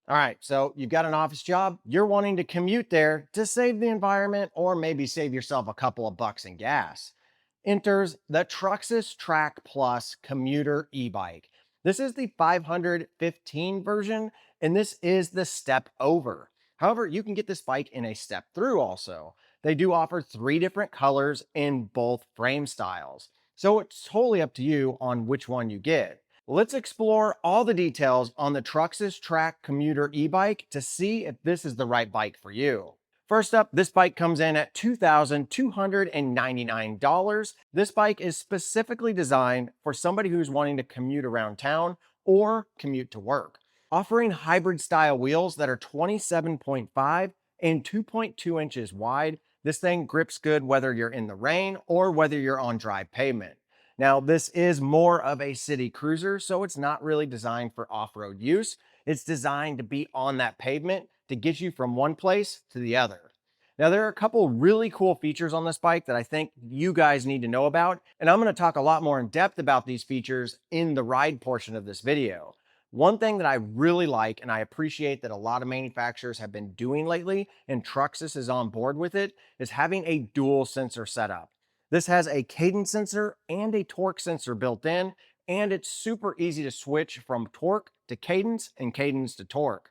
All right, so you've got an office job, you're wanting to commute there to save the environment or maybe save yourself a couple of bucks in gas. Enters the Troxus Track Plus commuter e-bike. This is the 515 version, and this is the step over. However, you can get this bike in a step through also. They do offer three different colors in both frame styles. So it's totally up to you on which one you get. Let's explore all the details on the Troxus Track commuter e-bike to see if this is the right bike for you. First up, this bike comes in at $2,299. This bike is specifically designed for somebody who's wanting to commute around town or commute to work. Offering hybrid style wheels that are 27.5 and 2.2 inches wide, this thing grips good whether you're in the rain or whether you're on dry pavement. Now, this is more of a city cruiser, so it's not really designed for off-road use. It's designed to be on that pavement to get you from one place to the other. Now, there are a couple really cool features on this bike that I think you guys need to know about, and I'm going to talk a lot more in depth about these features in the ride portion of this video. One thing that I really like and I appreciate that a lot of manufacturers have been doing lately, and Truxus is on board with it, is having a dual sensor setup. This has a cadence sensor and a torque sensor built in, and it's super easy to switch from torque to cadence and cadence to torque.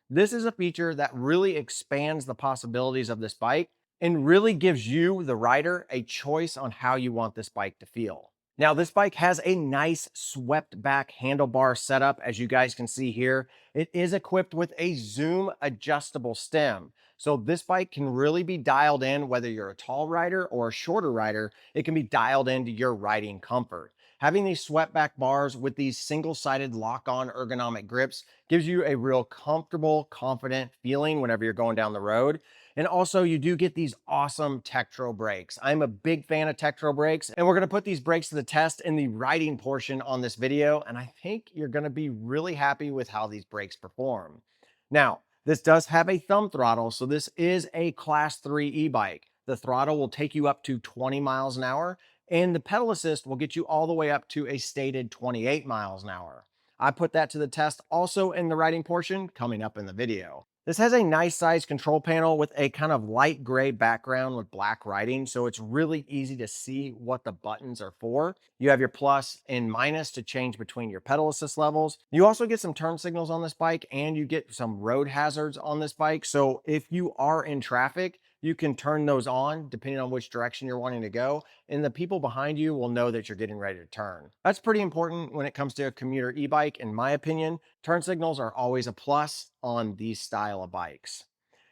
This is a feature that really expands the possibilities of this bike and really gives you, the rider, a choice on how you want this bike to feel. Now, this bike has a nice swept back handlebar setup, as you guys can see here. It is equipped with a zoom adjustable stem. So this bike can really be dialed in, whether you're a tall rider or a shorter rider, it can be dialed into your riding comfort. Having these swept back bars with these single-sided lock-on ergonomic grips gives you a real comfortable, confident feeling whenever you're going down the road. And also you do get these awesome Tektro brakes. I'm a big fan of Tektro brakes, and we're gonna put these brakes to the test in the riding portion on this video. And I think you're gonna be really happy with how these brakes perform. Now, this does have a thumb throttle, so this is a class 3 e-bike. The throttle will take you up to 20 miles an hour, and the pedal assist will get you all the way up to a stated 28 miles an hour. I put that to the test also in the riding portion coming up in the video. This has a nice sized control panel with a kind of light gray background with black writing, so it's really easy to see what the buttons are for. You have your plus and minus to change between your pedal assist levels. You also get some turn signals on this bike, and you get some road hazards on this bike. So if you are in traffic, you can turn those on depending on which direction you're wanting to go, and the people behind you will know that you're getting ready to turn. That's pretty important when it comes to a commuter e-bike, in my opinion. Turn signals are always a plus on these style of bikes.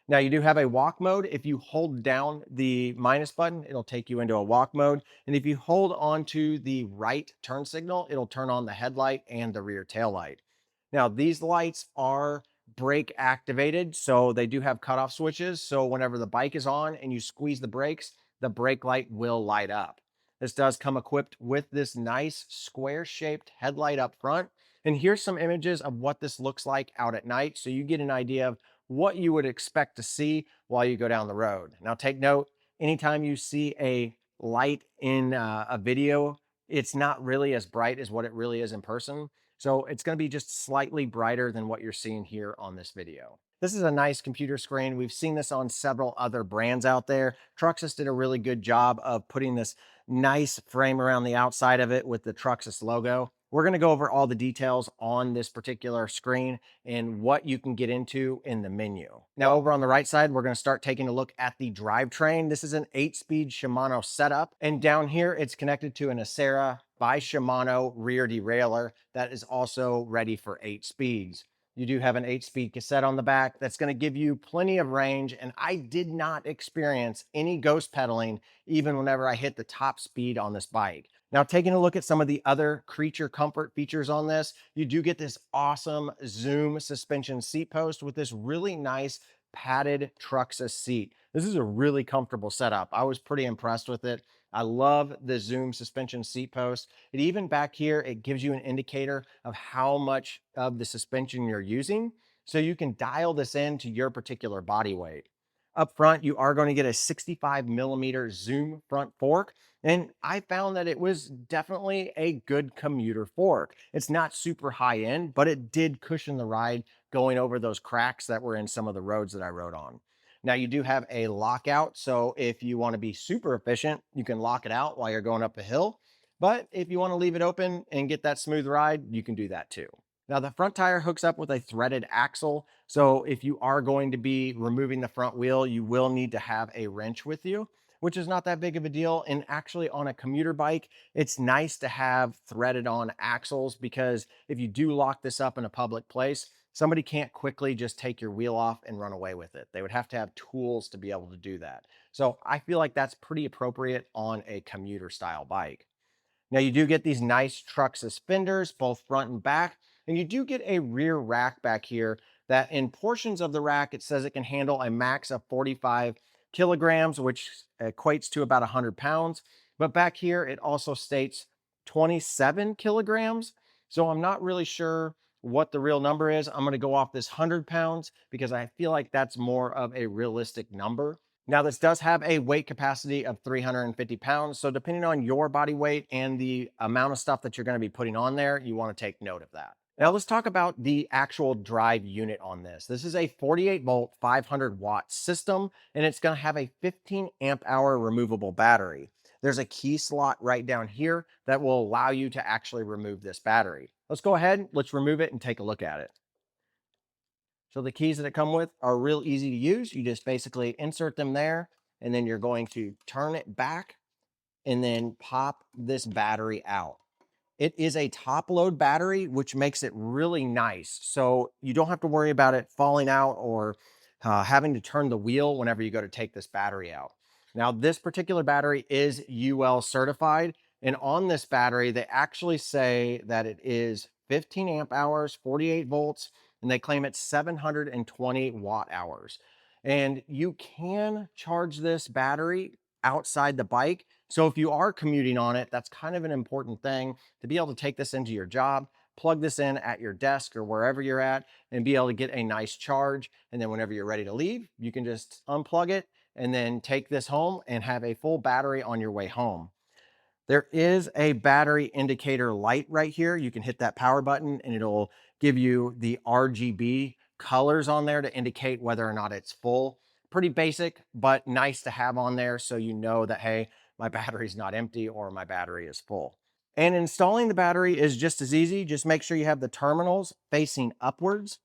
Now, you do have a walk mode. If you hold down the minus button, it'll take you into a walk mode. And if you hold on to the right turn signal, it'll turn on the headlight and the rear tail light. Now, these lights are brake activated, so they do have cutoff switches. So whenever the bike is on and you squeeze the brakes, the brake light will light up. This does come equipped with this nice square shaped headlight up front. And here's some images of what this looks like out at night, so you get an idea of what you would expect to see while you go down the road. Now, take note, anytime you see a light in a video, it's not really as bright as what it really is in person. So it's going to be just slightly brighter than what you're seeing here on this video. This is a nice computer screen. We've seen this on several other brands out there. Truxus did a really good job of putting this nice frame around the outside of it with the Truxus logo. We're going to go over all the details on this particular screen and what you can get into in the menu. Now, over on the right side, we're going to start taking a look at the drivetrain. This is an 8-speed Shimano setup, and down here it's connected to an Acera by Shimano rear derailleur that is also ready for 8 speeds. You do have an 8-speed cassette on the back that's going to give you plenty of range, and I did not experience any ghost pedaling even whenever I hit the top speed on this bike. Now, taking a look at some of the other creature comfort features on this, you do get this awesome Zoom suspension seat post with this really nice padded Truxus seat. This is a really comfortable setup. I was pretty impressed with it. I love the Zoom suspension seat post. It even back here, it gives you an indicator of how much of the suspension you're using, so you can dial this in to your particular body weight. Up front, you are going to get a 65 millimeter zoom front fork. And I found that it was definitely a good commuter fork. It's not super high end, but it did cushion the ride going over those cracks that were in some of the roads that I rode on. Now you do have a lockout. So if you want to be super efficient, you can lock it out while you're going up a hill. But if you want to leave it open and get that smooth ride, you can do that too. Now the front tire hooks up with a threaded axle. So if you are going to be removing the front wheel, you will need to have a wrench with you, which is not that big of a deal. And actually on a commuter bike, it's nice to have threaded on axles because if you do lock this up in a public place, somebody can't quickly just take your wheel off and run away with it. They would have to have tools to be able to do that. So I feel like that's pretty appropriate on a commuter style bike. Now you do get these nice Troxus fenders, both front and back, and you do get a rear rack back here that in portions of the rack, it says it can handle a max of 45 kilograms, which equates to about 100 pounds. But back here, it also states 27 kilograms. So I'm not really sure what the real number is. I'm going to go off this 100 pounds because I feel like that's more of a realistic number. Now, this does have a weight capacity of 350 pounds. So depending on your body weight and the amount of stuff that you're going to be putting on there, you want to take note of that. Now let's talk about the actual drive unit on this. This is a 48 volt, 500 watt system, and it's going to have a 15 amp hour removable battery. There's a key slot right down here that will allow you to actually remove this battery. Let's go ahead, let's remove it and take a look at it. So the keys that it come with are real easy to use. You just basically insert them there, and then you're going to turn it back and then pop this battery out. It is a top load battery, which makes it really nice. So you don't have to worry about it falling out or having to turn the wheel whenever you go to take this battery out. Now, this particular battery is UL certified. And on this battery, they actually say that it is 15 amp hours, 48 volts, and they claim it's 720 watt hours. And you can charge this battery outside the bike. So if you are commuting on it, that's kind of an important thing to be able to take this into your job, plug this in at your desk or wherever you're at, and be able to get a nice charge. And then whenever you're ready to leave, you can just unplug it and then take this home and have a full battery on your way home. There is a battery indicator light right here. You can hit that power button and it'll give you the RGB colors on there to indicate whether or not it's full. Pretty basic, but nice to have on there so you know that, hey, my battery's not empty or my battery is full. And installing the battery is just as easy. Just make sure you have the terminals facing upwards.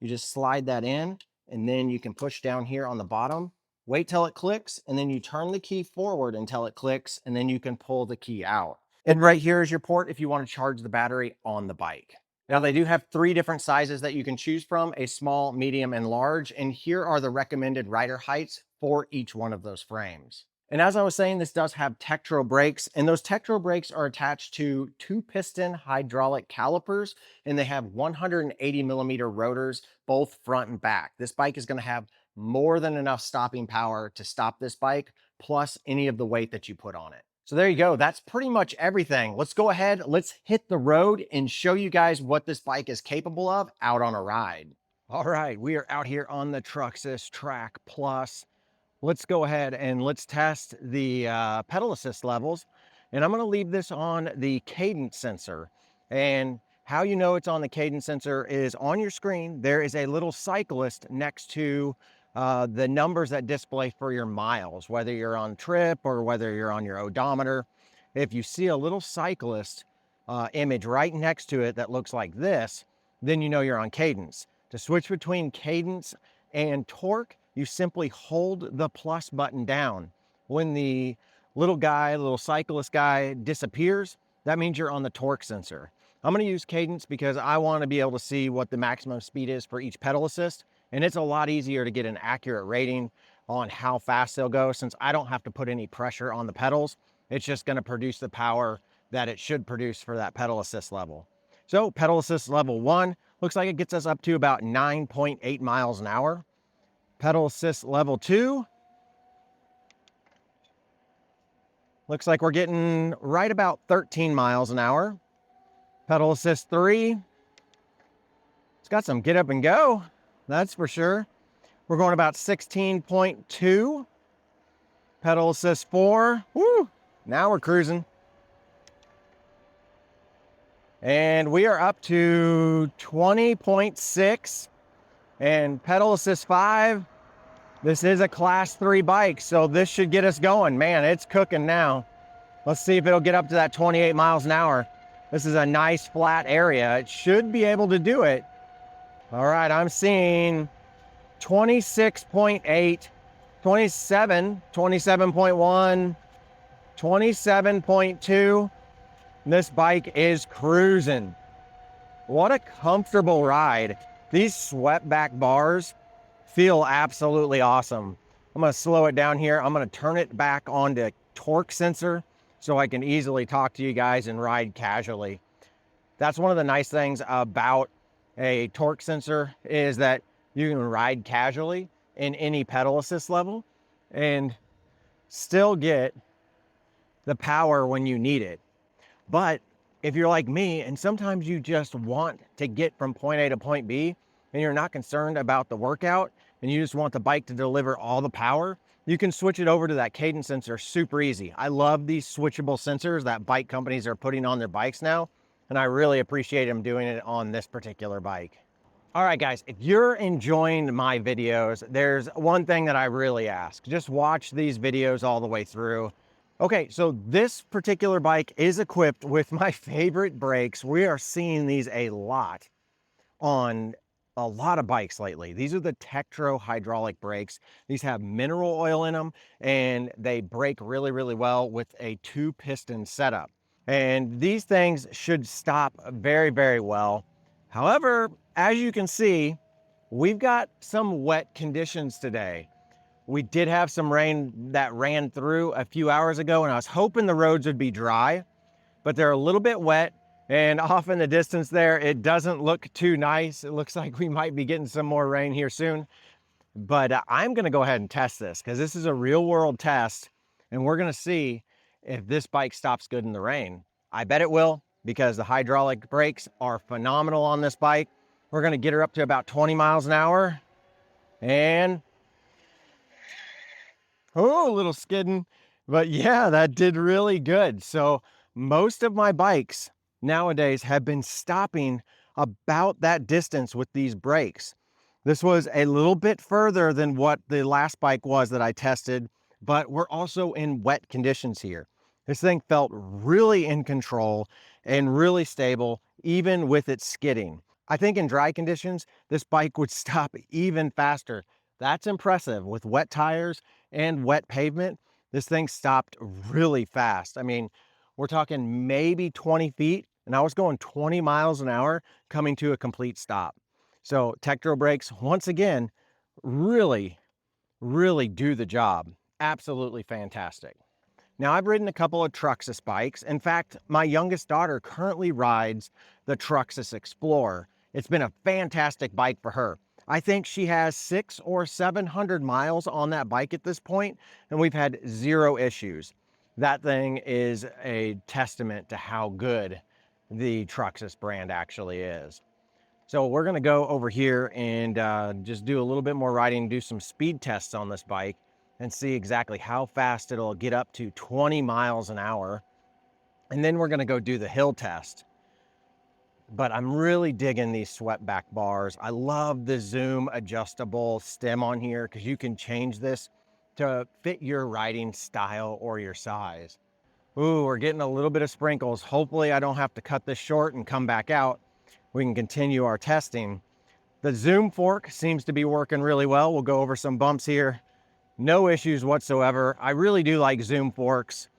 You just slide that in and then you can push down here on the bottom. Wait till it clicks, and then you turn the key forward until it clicks, and then you can pull the key out. And right here is your port if you want to charge the battery on the bike. Now they do have 3 different sizes that you can choose from, a small, medium, and large, and here are the recommended rider heights for each one of those frames. And as I was saying, this does have Tektro brakes, and those Tektro brakes are attached to 2-piston hydraulic calipers, and they have 180 millimeter rotors, both front and back. This bike is going to have more than enough stopping power to stop this bike, plus any of the weight that you put on it. So there you go. That's pretty much everything. Let's go ahead, let's hit the road and show you guys what this bike is capable of out on a ride. All right, we are out here on the Troxus Track Plus. Let's go ahead and let's test the pedal assist levels. And I'm going to leave this on the cadence sensor. And how you know it's on the cadence sensor is on your screen, there is a little cyclist next to the numbers that display for your miles, whether you're on trip or whether you're on your odometer. If you see a little cyclist image right next to it that looks like this, then you know you're on cadence. To switch between cadence and torque, you simply hold the plus button down. When the little cyclist guy disappears, that means you're on the torque sensor. I'm going to use cadence because I want to be able to see what the maximum speed is for each pedal assist. And it's a lot easier to get an accurate rating on how fast they'll go since I don't have to put any pressure on the pedals. It's just going to produce the power that it should produce for that pedal assist level. So pedal assist level 1 looks like it gets us up to about 9.8 miles an hour. Pedal assist level 2 looks like we're getting right about 13 miles an hour. Pedal assist 3, it's got some get up and go, that's for sure. We're going about 16.2. Pedal assist 4. Woo! Now we're cruising. And we are up to 20.6. And pedal assist 5. This is a class 3 bike, so this should get us going. Man, it's cooking now. Let's see if it'll get up to that 28 miles an hour. This is a nice flat area. It should be able to do it. All right, I'm seeing 26.8, 27, 27.1, 27.2. This bike is cruising. What a comfortable ride. These swept back bars feel absolutely awesome. I'm gonna slow it down here. I'm gonna turn it back onto torque sensor so I can easily talk to you guys and ride casually. That's one of the nice things about a torque sensor is that you can ride casually in any pedal assist level and still get the power when you need it. But if you're like me and sometimes you just want to get from point A to point B and you're not concerned about the workout and you just want the bike to deliver all the power, you can switch it over to that cadence sensor super easy. I love these switchable sensors that bike companies are putting on their bikes now, and I really appreciate them doing it on this particular bike. All right, guys, if you're enjoying my videos, there's one thing that I really ask. Just watch these videos all the way through. Okay, so this particular bike is equipped with my favorite brakes. We are seeing these a lot on a lot of bikes lately. These are the Tektro hydraulic brakes. These have mineral oil in them and they brake really, really well with a 2-piston setup. And these things should stop very, very well. However, as you can see, we've got some wet conditions today. We did have some rain that ran through a few hours ago and I was hoping the roads would be dry, but they're a little bit wet. And off in the distance there, it doesn't look too nice. It looks like we might be getting some more rain here soon. But I'm gonna go ahead and test this because this is a real world test and we're gonna see if this bike stops good in the rain. I bet it will because the hydraulic brakes are phenomenal on this bike. We're gonna get her up to about 20 miles an hour and, oh, a little skidding. But yeah, that did really good. So most of my bikes nowadays have been stopping about that distance with these brakes. This was a little bit further than what the last bike was that I tested, but we're also in wet conditions here. This thing felt really in control and really stable, even with its skidding. I think in dry conditions, this bike would stop even faster. That's impressive. With wet tires and wet pavement, this thing stopped really fast. I mean, we're talking maybe 20 feet, and I was going 20 miles an hour coming to a complete stop. So Tektro brakes, once again, really, really do the job. Absolutely fantastic. Now, I've ridden a couple of Troxus bikes. In fact, my youngest daughter currently rides the Troxus Explorer. It's been a fantastic bike for her. I think she has 600 or 700 miles on that bike at this point, and we've had 0 issues. That thing is a testament to how good the Troxus brand actually is. So we're gonna go over here and just do a little bit more riding, do some speed tests on this bike and see exactly how fast it'll get up to 20 miles an hour. And then we're gonna go do the hill test. But I'm really digging these swept back bars. I love the zoom adjustable stem on here because you can change this to fit your riding style or your size. Ooh, we're getting a little bit of sprinkles. Hopefully I don't have to cut this short and come back out. We can continue our testing. The zoom fork seems to be working really well. We'll go over some bumps here. No issues whatsoever. I really do like zoom forks.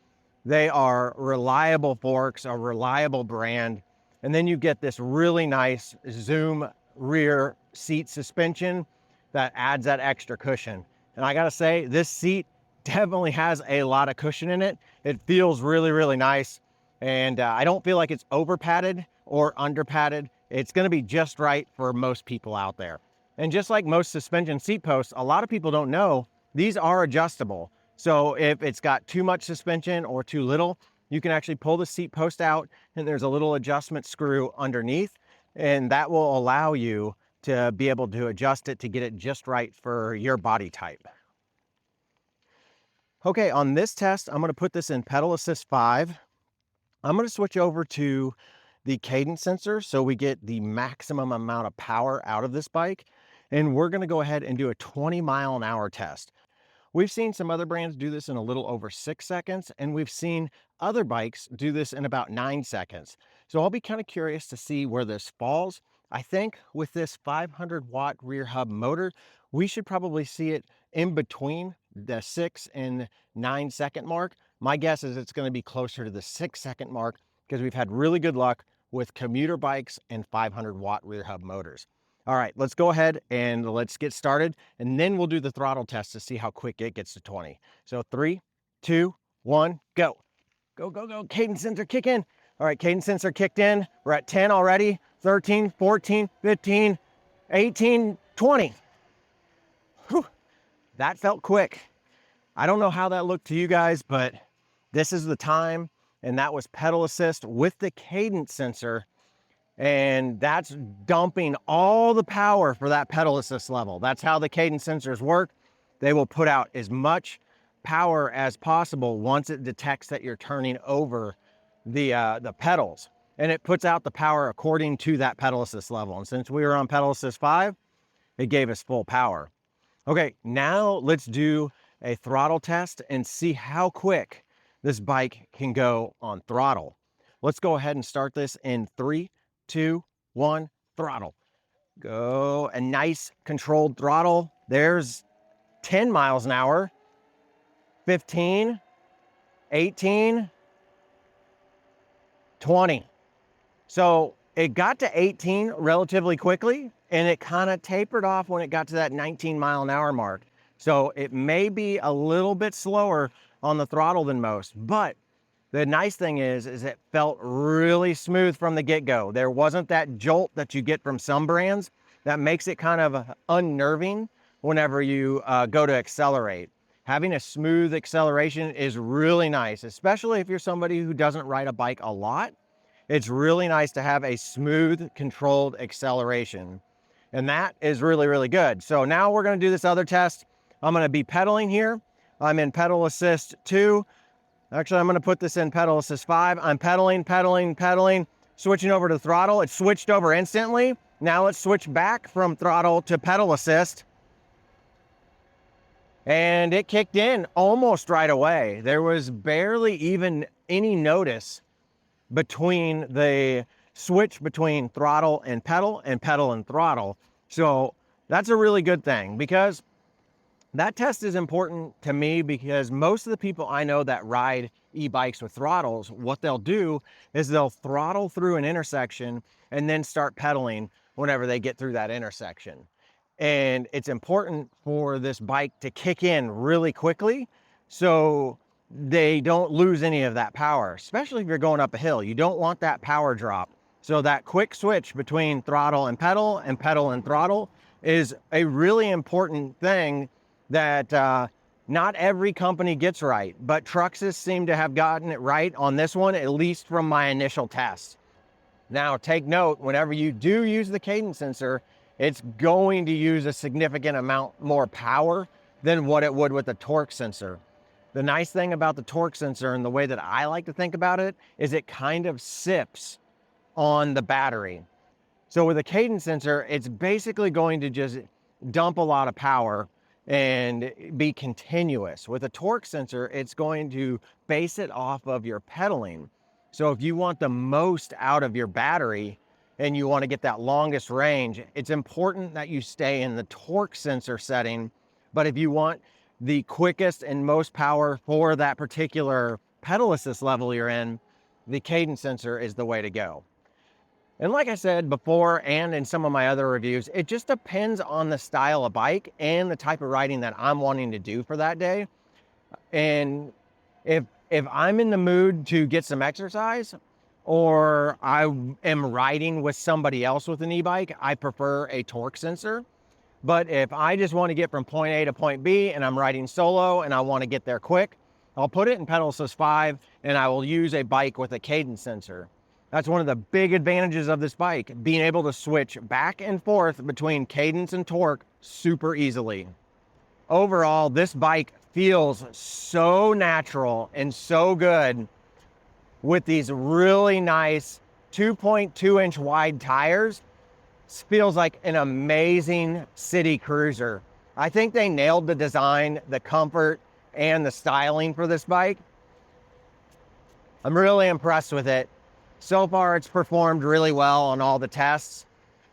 They are reliable forks, a reliable brand. And then you get this really nice zoom rear seat suspension that adds that extra cushion. And I gotta say, this seat definitely has a lot of cushion in it. It feels really, really nice. And I don't feel like it's over padded or under padded. It's gonna be just right for most people out there. And just like most suspension seat posts, a lot of people don't know, these are adjustable. So if it's got too much suspension or too little, you can actually pull the seat post out and there's a little adjustment screw underneath, and that will allow you to be able to adjust it to get it just right for your body type. Okay, on this test, I'm going to put this in pedal assist 5. I'm going to switch over to the cadence sensor so we get the maximum amount of power out of this bike. And we're going to go ahead and do a 20-mile-an-hour test. We've seen some other brands do this in a little over 6 seconds, and we've seen other bikes do this in about 9 seconds. So I'll be kind of curious to see where this falls. I think with this 500-watt rear hub motor, we should probably see it in between the 6 and 9 second mark. My guess is it's going to be closer to the 6 second mark because we've had really good luck with commuter bikes and 500-watt rear hub motors. All right, let's go ahead and let's get started, and then we'll do the throttle test to see how quick it gets to 20. So 3, 2, 1, go. Go, go, go. Cadence sensor kick in. All right, cadence sensor kicked in. We're at 10 already. 13, 14, 15, 18, 20. Whew. That felt quick. I don't know how that looked to you guys, but this is the time, and that was pedal assist with the cadence sensor. And that's dumping all the power for that pedal assist level. That's how the cadence sensors work. They will put out as much power as possible once it detects that you're turning over the pedals. And it puts out the power according to that pedal assist level. And since we were on pedal assist 5, it gave us full power. Okay, now let's do a throttle test and see how quick this bike can go on throttle. Let's go ahead and start this in 3, 2, 1, throttle. Go. A nice controlled throttle. There's 10 miles an hour, 15, 18, 20. So it got to 18 relatively quickly, and it kind of tapered off when it got to that 19-mile-an-hour mark. So it may be a little bit slower on the throttle than most, but the nice thing is it felt really smooth from the get-go. There wasn't that jolt that you get from some brands that makes it kind of unnerving whenever you go to accelerate. Having a smooth acceleration is really nice, especially if you're somebody who doesn't ride a bike a lot. It's really nice to have a smooth, controlled acceleration. And that is really, really good. So now we're going to do this other test. I'm going to be pedaling here. I'm in pedal assist 2. Actually, I'm going to put this in pedal assist 5. I'm pedaling, pedaling, pedaling, switching over to throttle. It switched over instantly. Now let's switch back from throttle to pedal assist. And it kicked in almost right away. There was barely even any notice between the switch between throttle and pedal and throttle. So that's a really good thing, because that test is important to me, because most of the people I know that ride e-bikes with throttles, what they'll do is they'll throttle through an intersection and then start pedaling whenever they get through that intersection. And it's important for this bike to kick in really quickly so they don't lose any of that power, especially if you're going up a hill. You don't want that power drop. So that quick switch between throttle and pedal and throttle is a really important thing that not every company gets right, but Troxus seem to have gotten it right on this one, at least from my initial test. Now take note, whenever you do use the cadence sensor, it's going to use a significant amount more power than what it would with a torque sensor. The nice thing about the torque sensor, and the way that I like to think about it, is it kind of sips on the battery. So with a cadence sensor, it's basically going to just dump a lot of power and be continuous. With a torque sensor, it's going to base it off of your pedaling. So if you want the most out of your battery and you want to get that longest range, it's important that you stay in the torque sensor setting. But if you want the quickest and most power for that particular pedal assist level you're in, the cadence sensor is the way to go. And like I said before, and in some of my other reviews, it just depends on the style of bike and the type of riding that I'm wanting to do for that day. And if I'm in the mood to get some exercise, or I am riding with somebody else with an e-bike, I prefer a torque sensor. But if I just want to get from point A to point B and I'm riding solo and I want to get there quick, I'll put it in pedal assist 5 and I will use a bike with a cadence sensor. That's one of the big advantages of this bike, being able to switch back and forth between cadence and torque super easily. Overall, this bike feels so natural and so good with these really nice 2.2-inch wide tires. This feels like an amazing city cruiser. I think they nailed the design, the comfort, and the styling for this bike. I'm really impressed with it. So far, it's performed really well on all the tests.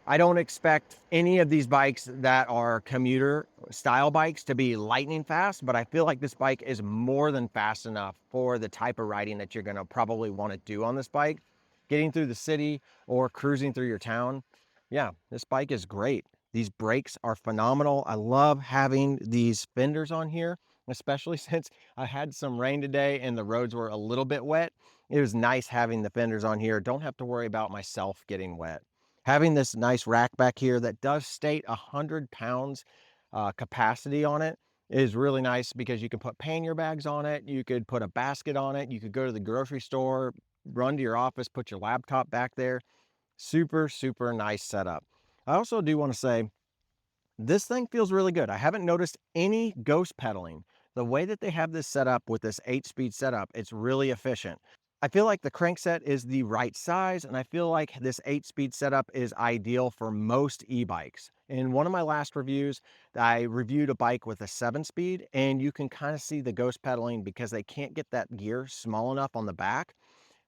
I don't expect any of these bikes that are commuter style bikes to be lightning fast, but I feel like this bike is more than fast enough for the type of riding that you're gonna probably wanna do on this bike. Getting through the city or cruising through your town. Yeah, this bike is great. These brakes are phenomenal. I love having these fenders on here, especially since I had some rain today and the roads were a little bit wet. It was nice having the fenders on here. Don't have to worry about myself getting wet. Having this nice rack back here that does state 100 pounds capacity on it is really nice because you can put pannier bags on it. You could put a basket on it. You could go to the grocery store, run to your office, put your laptop back there. Super, super nice setup. I also do want to say this thing feels really good. I haven't noticed any ghost pedaling. The way that they have this set up with this 8-speed setup, it's really efficient. I feel like the crankset is the right size, and I feel like this 8-speed setup is ideal for most e-bikes. In one of my last reviews, I reviewed a bike with a 7-speed, and you can kind of see the ghost pedaling because they can't get that gear small enough on the back.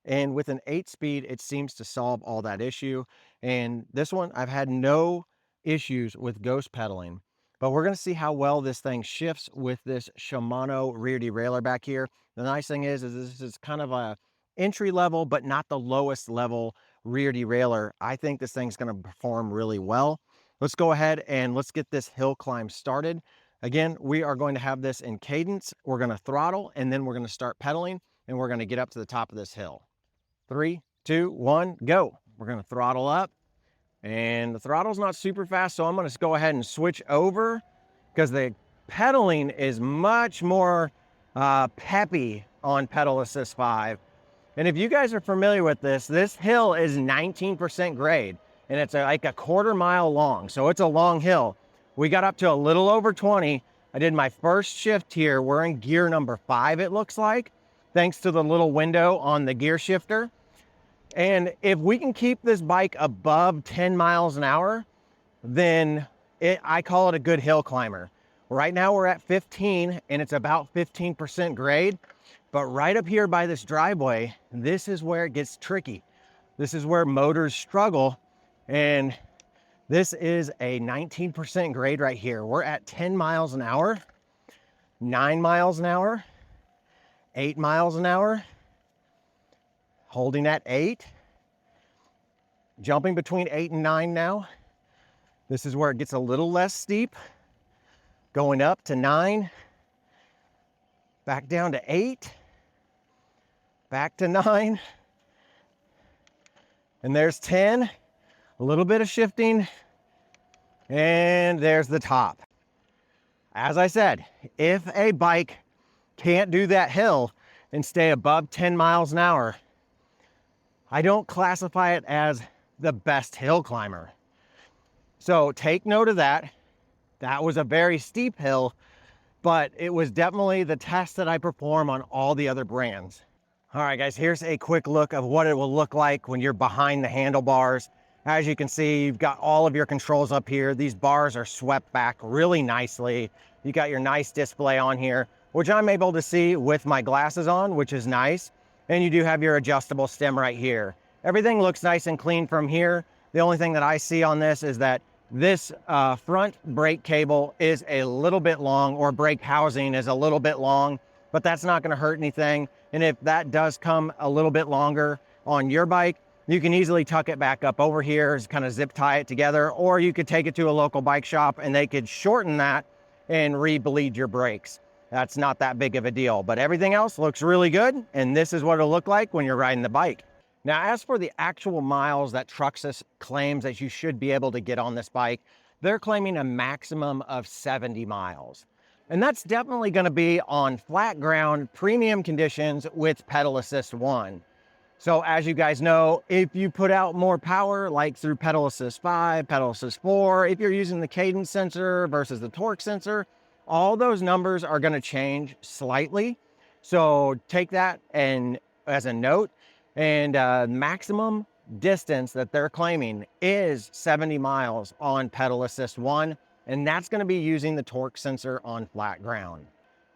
And with an 8-speed, it seems to solve all that issue. And this one, I've had no issues with ghost pedaling. But we're going to see how well this thing shifts with this Shimano rear derailleur back here. The nice thing is this is kind of a entry level, but not the lowest level rear derailleur. I think this thing's going to perform really well. Let's go ahead and let's get this hill climb started. Again, we are going to have this in cadence. We're going to throttle, and then we're going to start pedaling, and we're going to get up to the top of this hill. 3, 2, 1, go. We're going to throttle up, and the throttle's not super fast, so I'm going to go ahead and switch over because the pedaling is much more peppy on pedal assist 5. And if you guys are familiar with this, this hill is 19% grade, and it's like a quarter-mile long, so it's a long hill. We got up to a little over 20. I did my first shift here. We're in gear number 5, it looks like, thanks to the little window on the gear shifter. And if we can keep this bike above 10 miles an hour, then I call it a good hill climber. Right now we're at 15, and it's about 15% grade. But right up here by this driveway, this is where it gets tricky. This is where motors struggle. And this is a 19% grade right here. We're at 10 miles an hour, 9 miles an hour, 8 miles an hour, holding at 8, jumping between 8 and 9 now. This is where it gets a little less steep, going up to 9, back down to 8, back to 9, and there's 10, a little bit of shifting, and there's the top. As I said, if a bike can't do that hill and stay above 10 miles an hour, I don't classify it as the best hill climber. So take note of that. That was a very steep hill, but it was definitely the test that I perform on all the other brands. All right, guys, here's a quick look of what it will look like when you're behind the handlebars. As you can see, you've got all of your controls up here. These bars are swept back really nicely. You got your nice display on here, which I'm able to see with my glasses on, which is nice. And you do have your adjustable stem right here. Everything looks nice and clean from here. The only thing that I see on this is that this front brake cable is a little bit long, or brake housing is a little bit long, but that's not gonna hurt anything. And if that does come a little bit longer on your bike, you can easily tuck it back up over here, kind of zip tie it together, or you could take it to a local bike shop and they could shorten that and re-bleed your brakes. That's not that big of a deal, but everything else looks really good. And this is what it'll look like when you're riding the bike. Now, as for the actual miles that Troxus claims that you should be able to get on this bike, they're claiming a maximum of 70 miles. And that's definitely going to be on flat ground, premium conditions with pedal assist 1. So as you guys know, if you put out more power, like through pedal assist 5, pedal assist 4, if you're using the cadence sensor versus the torque sensor, all those numbers are going to change slightly. So take that and as a note, and maximum distance that they're claiming is 70 miles on pedal assist 1, and that's going to be using the torque sensor on flat ground.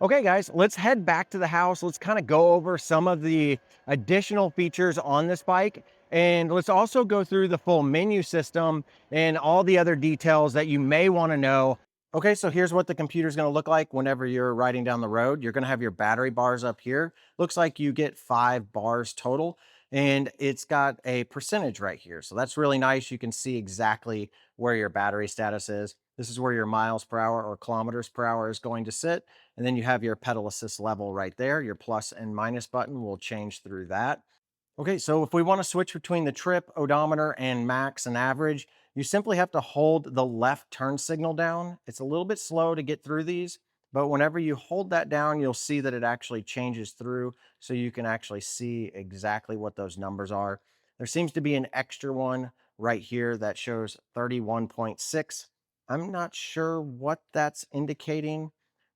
Okay guys, let's head back to the house. Let's kind of go over some of the additional features on this bike, and let's also go through the full menu system and all the other details that you may want to know. Okay, so here's what the computer is going to look like whenever you're riding down the road. You're going to have your battery bars up here. Looks like you get 5 bars total, and it's got a percentage right here. So that's really nice. You can see exactly where your battery status is. This is where your miles per hour or kilometers per hour is going to sit. And then you have your pedal assist level right there. Your plus and minus button will change through that. Okay, so if we want to switch between the trip, odometer, and max and average, you simply have to hold the left turn signal down. It's a little bit slow to get through these, but whenever you hold that down, you'll see that it actually changes through, so you can actually see exactly what those numbers are. There seems to be an extra one right here that shows 31.6. I'm not sure what that's indicating,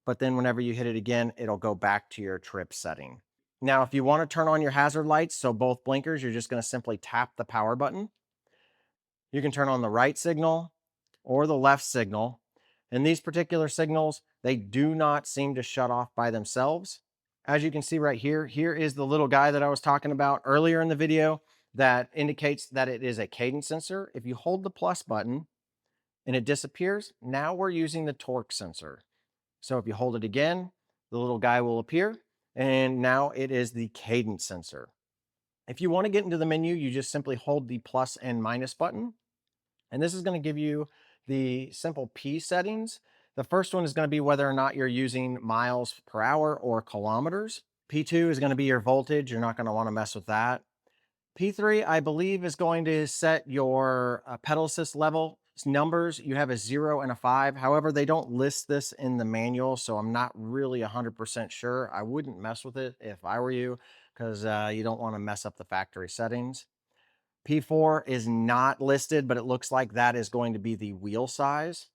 but then whenever you hit it again, it'll go back to your trip setting. Now, if you want to turn on your hazard lights, so both blinkers, you're just going to simply tap the power button. You can turn on the right signal or the left signal. And these particular signals, they do not seem to shut off by themselves. As you can see right here, here is the little guy that I was talking about earlier in the video that indicates that it is a cadence sensor. If you hold the plus button and it disappears, now we're using the torque sensor. So if you hold it again, the little guy will appear, and now it is the cadence sensor. If you want to get into the menu, you just simply hold the plus and minus button, and this is going to give you the simple P settings. The first one is going to be whether or not you're using miles per hour or kilometers. P2 is going to be your voltage. You're not going to want to mess with that. P3, I believe, is going to set your pedal assist level numbers. You have a 0 and a 5. However, they don't list this in the manual, so I'm not really 100% sure. I wouldn't mess with it if I were you, because you don't want to mess up the factory settings. P4 is not listed, but it looks like that is going to be the wheel size.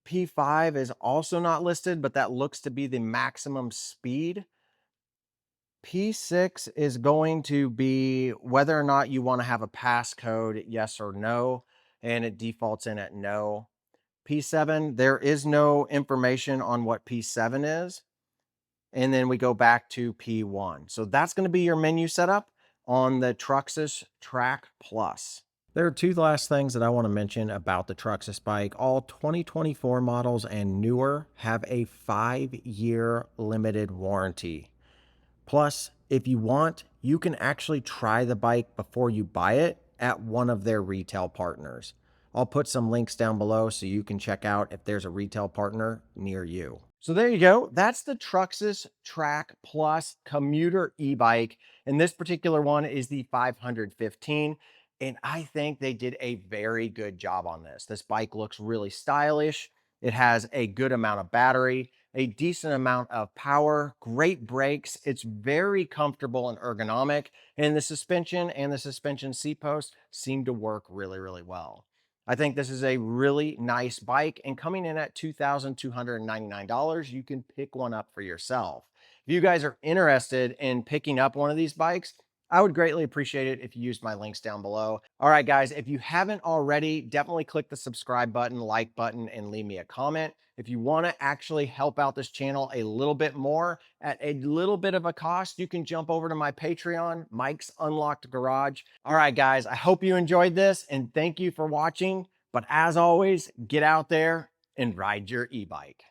P5 is also not listed, but that looks to be the maximum speed. P6 is going to be whether or not you want to have a passcode, yes or no, and it defaults in at no. P7, there is no information on what P7 is. And then we go back to P1. So that's going to be your menu setup on the Troxus Track Plus. There are 2 last things that I want to mention about the Troxus bike. All 2024 models and newer have a 5-year limited warranty. Plus, if you want, you can actually try the bike before you buy it at one of their retail partners. I'll put some links down below so you can check out if there's a retail partner near you. So there you go. That's the Troxus Track Plus commuter e-bike. And this particular one is the 515. And I think they did a very good job on this. This bike looks really stylish. It has a good amount of battery, a decent amount of power, great brakes. It's very comfortable and ergonomic. And the suspension and the suspension seat post seem to work really, really well. I think this is a really nice bike, and coming in at $2,299, you can pick one up for yourself. If you guys are interested in picking up one of these bikes, I would greatly appreciate it if you used my links down below. All right, guys, if you haven't already, definitely click the subscribe button, like button, and leave me a comment. If you want to actually help out this channel a little bit more at a little bit of a cost, you can jump over to my Patreon, Mike's Unlocked Garage. All right, guys, I hope you enjoyed this, and thank you for watching. But as always, get out there and ride your e-bike.